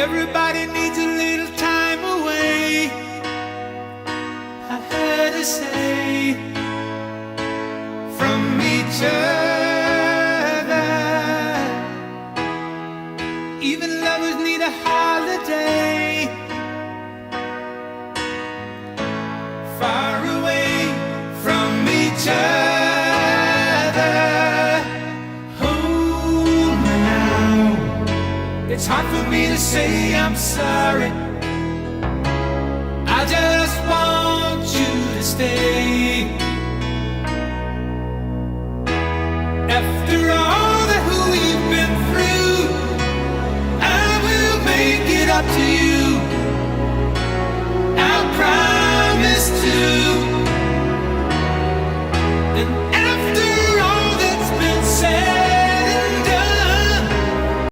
Everybody needs a little time away, I heard her say, from each other. Even lovers need a holiday, far away from each other. Hold me now, it's hard for me to say I'm sorry. I just want you to stay. After all that we've been through, I will make it up to you.